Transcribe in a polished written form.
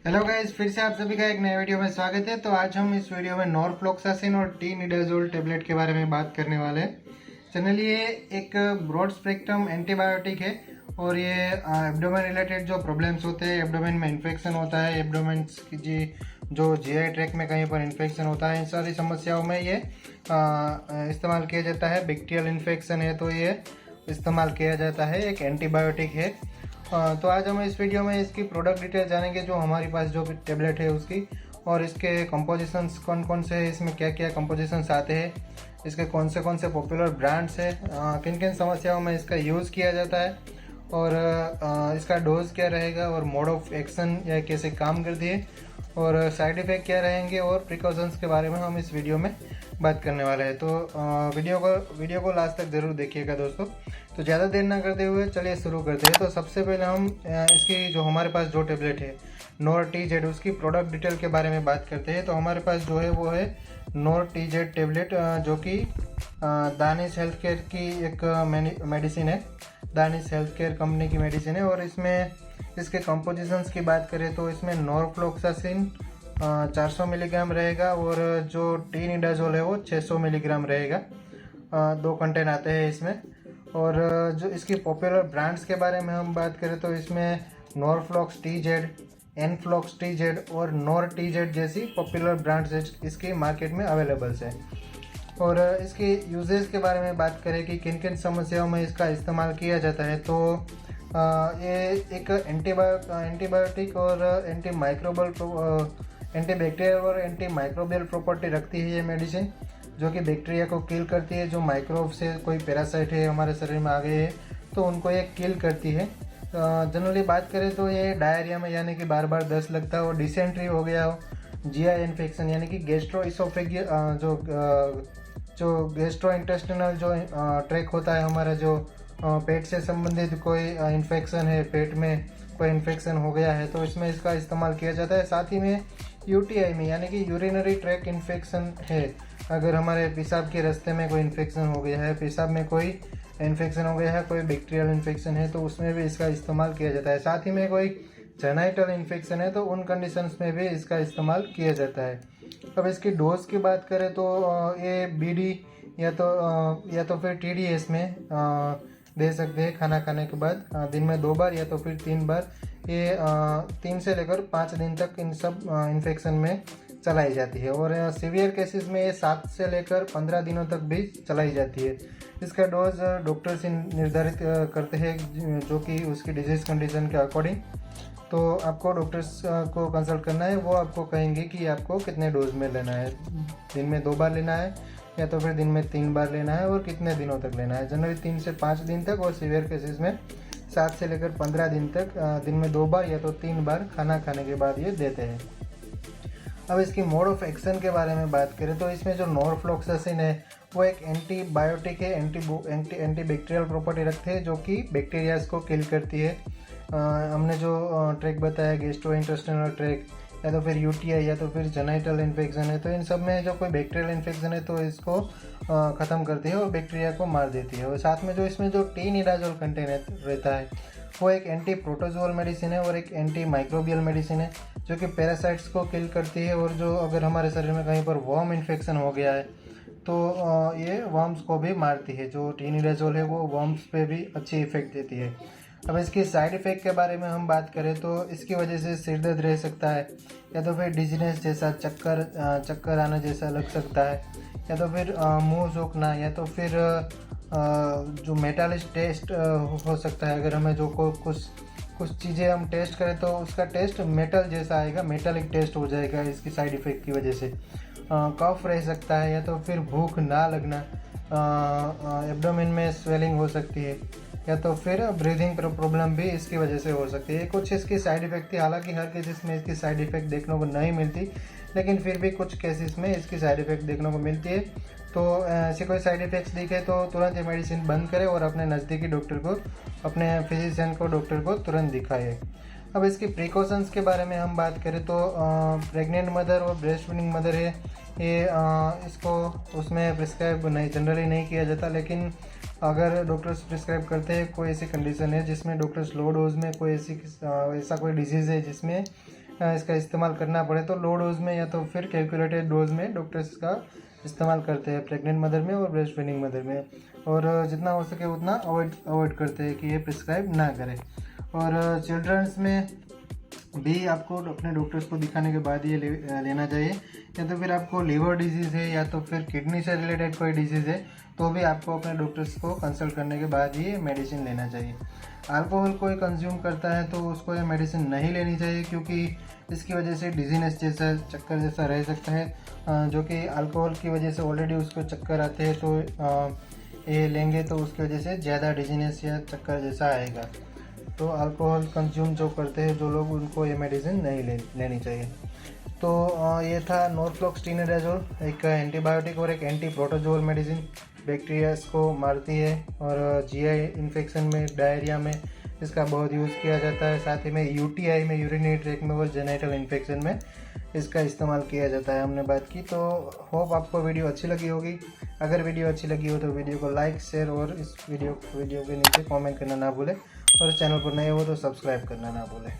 Hello guys, फिर से आप सभी का एक नए वीडियो में स्वागत है। तो आज हम इस वीडियो में नॉरफ्लॉक्सासिन और टी-निडाजोल टेबलेट के बारे में बात करने वाले हैं। जनरली ये एक ब्रॉड स्पेक्ट्रम एंटीबायोटिक है और ये एब्डोमेन रिलेटेड जो प्रॉब्लम्स होते हैं, एब्डोमेन में इन्फेक्शन होता है, एब्डोमेन की जो जीआई ट्रैक में कहीं पर इन्फेक्शन होता है, इन सारी समस्याओं में ये इस्तेमाल किया जाता है। बैक्टीरियल इन्फेक्शन है तो ये इस्तेमाल किया जाता है, एक एंटीबायोटिक है। तो आज हम इस वीडियो में इसकी प्रोडक्ट डिटेल जानेंगे, जो हमारे पास जो टेबलेट है उसकी, और इसके कंपोजिशंस कौन कौन से हैं, इसमें क्या क्या कंपोजिशंस आते हैं, इसके कौन से पॉपुलर ब्रांड्स हैं, किन किन समस्याओं में इसका यूज़ किया जाता है, और इसका डोज क्या रहेगा, और मोड ऑफ एक्शन या कैसे काम करती है, और साइड इफ़ेक्ट क्या रहेंगे, और प्रिकॉशंस के बारे में हम इस वीडियो में बात करने वाले हैं। तो वीडियो को लास्ट तक ज़रूर देखिएगा दोस्तों। तो ज़्यादा देर ना करते हुए चलिए शुरू करते हैं। तो सबसे पहले हम इसकी जो हमारे पास जो टेबलेट है नोर-टी-जेड, उसकी प्रोडक्ट डिटेल के बारे में बात करते हैं। तो हमारे पास जो है वो है नोर-टी-जेड टेबलेट, जो कि दानिश हेल्थ केयर की एक मेडिसिन है, दानिश हेल्थ केयर कंपनी की मेडिसिन है। और इसमें इसके कंपोजिशंस की बात करें तो इसमें नॉरफ्लॉक्सासिन 400 मिलीग्राम रहेगा, और जो टी-निडाजोल है वो 600 मिलीग्राम रहेगा। दो कंटेंट आते हैं इसमें। और जो इसकी पॉपुलर ब्रांड्स के बारे में हम बात करें तो इसमें नॉरफ्लॉक्स-टी-जेड, एनफ्लॉक्स-टी-जेड और नॉर-टी-जेड जैसी पॉपुलर ब्रांड्स इसकी मार्केट में अवेलेबल्स है। और इसके यूजेस के बारे में बात करें कि किन किन समस्याओं में इसका इस्तेमाल किया जाता है, तो ये एक एंटीबायोटिक और एंटीबैक्टीरियल और एंटीमाइक्रोबियल प्रॉपर्टी रखती है ये मेडिसिन, जो कि बैक्टीरिया को किल करती है। जो माइक्रोब से कोई पैरासाइट है हमारे शरीर में आ गए हैं तो उनको ये किल करती है। जनरली बात करें तो ये डायरिया में यानी कि बार बार दस्त लगता हो, डिसेंट्री हो गया हो, जीआई इन्फेक्शन यानी कि गैस्ट्रो इसोफेगियल जो गैस्ट्रो इंटेस्टिनल जो ट्रैक होता है हमारा, जो पेट से संबंधित कोई इन्फेक्शन है, पेट में कोई इन्फेक्शन हो गया है तो इसमें इसका इस्तेमाल किया जाता है। साथ ही में यूटीआई में यानी कि यूरिनरी ट्रैक इन्फेक्शन है, अगर हमारे पेशाब के रास्ते में कोई इन्फेक्शन हो गया है, पेशाब में कोई इन्फेक्शन हो गया है, कोई बैक्टीरियल इन्फेक्शन है तो उसमें भी इसका इस्तेमाल किया जाता है। साथ ही में कोई जेनाइटल इन्फेक्शन है तो उन कंडीशंस में भी इसका इस्तेमाल किया जाता है। अब इसकी डोज की बात करें तो ये बीडी या तो फिर टीडीएस में दे सकते हैं खाना खाने के बाद, दिन में 2 बार या तो फिर 3 बार। ये 3 से लेकर 5 दिन तक इन सब इन्फेक्शन में चलाई जाती है। और सीवियर केसेस में ये 7 से लेकर 15 दिनों तक भी चलाई जाती है। इसका डोज डॉक्टर से निर्धारित करते हैं, जो कि उसकी डिजीज़ कंडीशन के अकॉर्डिंग। तो आपको डॉक्टर्स को कंसल्ट करना है, वो आपको कहेंगे कि आपको कितने डोज में लेना है, दिन में 2 बार लेना है या तो फिर दिन में 3 बार लेना है, और कितने दिनों तक लेना है। जनरली 3 से 5 दिन तक, और सीवियर केसेस में 7 से लेकर 15 दिन तक दिन में 2 बार या तो 3 बार खाना खाने के बाद ये देते हैं। अब इसकी मोड ऑफ एक्शन के बारे में बात करें तो इसमें जो नॉरफ्लॉक्सासिन है वो एक एंटीबायोटिक है, एंटीबैक्टीरियल प्रॉपर्टी रखते हैं, जो कि बैक्टीरियाज को किल करती है। हमने जो ट्रैक बताया, गैस्ट्रोइंटेस्टिनल ट्रैक या तो फिर यूटीआई या तो फिर जेनाइटल इन्फेक्शन है, तो इन सब में जो कोई बैक्टीरियल इन्फेक्शन है तो इसको ख़त्म करती है और बैक्टीरिया को मार देती है। और साथ में जो इसमें जो टी-निडाजोल कंटेंट रहता है वो एक एंटी प्रोटोजोअल मेडिसिन है और एक एंटी माइक्रोबियल मेडिसिन है, जो कि पैरासाइट्स को किल करती है। और जो अगर हमारे शरीर में कहीं पर वर्म इन्फेक्शन हो गया है तो ये वर्म्स को भी मारती है। जो टी-निडाजोल है वो वर्म्स पे भी अच्छी इफेक्ट देती है। अब इसकी साइड इफ़ेक्ट के बारे में हम बात करें तो इसकी वजह से सिर दर्द रह सकता है, या तो फिर डिजीनेस जैसा चक्कर आना जैसा लग सकता है, या तो फिर मुंह सूखना, या तो फिर जो मेटालिक टेस्ट हो सकता है। अगर हमें जो कुछ चीज़ें हम टेस्ट करें तो उसका टेस्ट मेटल जैसा आएगा, मेटालिक टेस्ट हो जाएगा इसकी साइड इफ़ेक्ट की वजह से। कफ रह सकता है, या तो फिर भूख ना लगना, एब्डोमेन में स्वेलिंग हो सकती है, या तो फिर ब्रीदिंग प्रॉब्लम भी इसकी वजह से हो सकती है। कुछ इसकी साइड इफ़ेक्ट थी, हालांकि हर केसेस में इसकी साइड इफ़ेक्ट देखने को नहीं मिलती, लेकिन फिर भी कुछ केसेस में इसकी साइड इफ़ेक्ट देखने को मिलती है। तो ऐसे कोई साइड इफ़ेक्ट्स दिखे तो तुरंत ये मेडिसिन बंद करें और अपने नज़दीकी डॉक्टर को, अपने फिजिशियन को, डॉक्टर को तुरंत दिखाए। अब इसकी प्रिकॉशंस के बारे में हम बात करें तो प्रेग्नेंट मदर और ब्रेस्ट फीडिंग मदर है ये इसको उसमें प्रिस्क्राइब नहीं जनरली नहीं किया जाता, लेकिन अगर डॉक्टर्स प्रिस्क्राइब करते हैं कोई ऐसी कंडीशन है जिसमें डॉक्टर्स लो डोज में कोई ऐसा कोई डिजीज़ है जिसमें इसका इस्तेमाल करना पड़े तो लो डोज में या तो फिर कैलकुलेटेड डोज में डॉक्टर्स का इस्तेमाल करते हैं प्रेग्नेंट मदर में और ब्रेस्ट फीडिंग मदर में, और जितना हो सके उतना अवॉइड करते हैं कि ये प्रिस्क्राइब ना करें। और चिल्ड्रंस में भी आपको अपने डॉक्टर्स को दिखाने के बाद ये लेना चाहिए, या तो फिर आपको लीवर डिजीज़ है या तो फिर किडनी से रिलेटेड कोई डिजीज़ है तो भी आपको अपने डॉक्टर्स को कंसल्ट करने के बाद ये मेडिसिन लेना चाहिए। अल्कोहल कोई कंज्यूम करता है तो उसको ये मेडिसिन नहीं लेनी चाहिए, क्योंकि इसकी वजह से डिजीनेस जैसा चक्कर जैसा रह सकता है, जो कि अल्कोहल की वजह से ऑलरेडी उसको चक्कर आते हैं तो ये लेंगे तो उसकी वजह से ज़्यादा डिजीनेस या चक्कर जैसा आएगा। तो अल्कोहल कंज्यूम जो करते हैं जो लोग उनको ये मेडिसिन नहीं लेनी चाहिए। तो ये था नॉर्फ्लॉक्सटिनोडाज़ोल, एक एंटीबायोटिक और एक एंटी प्रोटोजोल मेडिसिन, बैक्टीरियाज को मारती है और जीआई इन्फेक्शन में, डायरिया में इसका बहुत यूज़ किया जाता है। साथ ही में यूटीआई में, यूरिनरी ट्रैक्ट में और जेनिटल इन्फेक्शन में इसका इस्तेमाल किया जाता है, हमने बात की। तो होप आपको वीडियो अच्छी लगी होगी। अगर वीडियो अच्छी लगी हो तो वीडियो को लाइक, शेयर और इस वीडियो के नीचे कमेंट करना ना भूलें, और चैनल पर नए हो तो सब्सक्राइब करना ना भूलें।